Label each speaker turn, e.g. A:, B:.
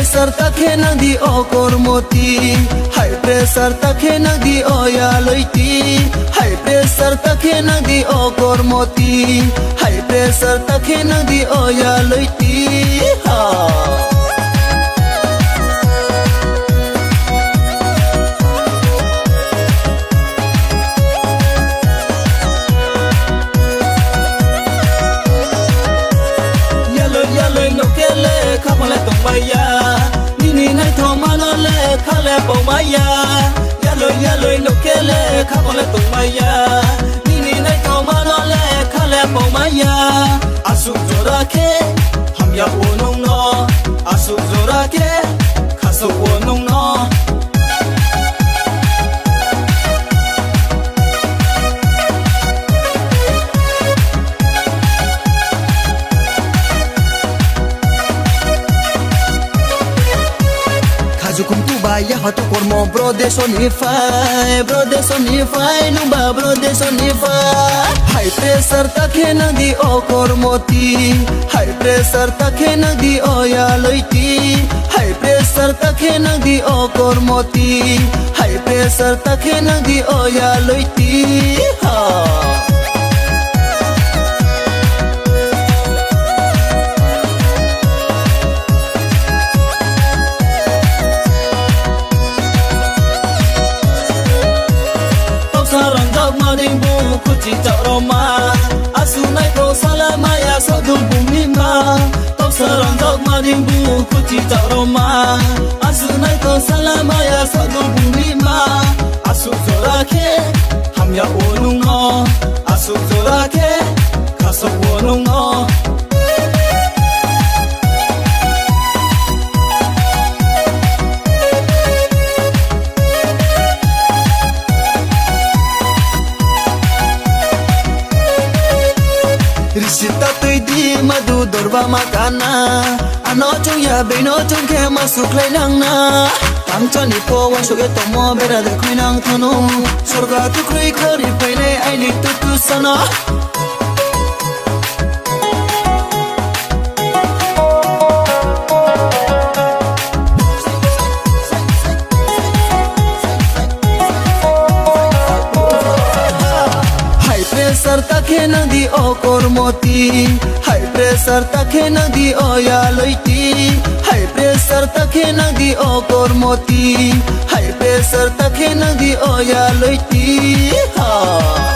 A: pressure takhe nadi o kormoti high pressure takhe nadi o ya loiti high pressure takhe nadi o kormoti high pressure takhe nadi o ya loiti ha khapale tong maya nini nai thoma no le khale pong maya yalo no kele khapale tong maya nini nai thoma no le khale pong maya asuk jora ke ham ya onong no asuk jora ke khasu onong no ya hatu kormo bro de sonify numba bro de sonify high pressure takhe nadi o kormoti high pressure takhe nadi o ya loiti high pressure takhe nadi o kormoti high pressure takhe nadi o ya loiti ha kuchi roma asu nai pro salama ya sodu bumima tok sarang dok madimbu kuchi roma asu nai pro salama ya sodu bumima asu zorake ham ya onung no asu zorake kaso onung no Risita tui di madu dorba makana ano chung ya beino chung ke masuk lai nang na tam chani po wan so ge tomo bera de khui nang thano sorga tu khui khari paine ai ni tu sana pressure takhe nadi o kormoti high pressure takhe nadi o ya loiti high pressure takhe nadi o kormoti high pressure takhe nadi o ya loiti ha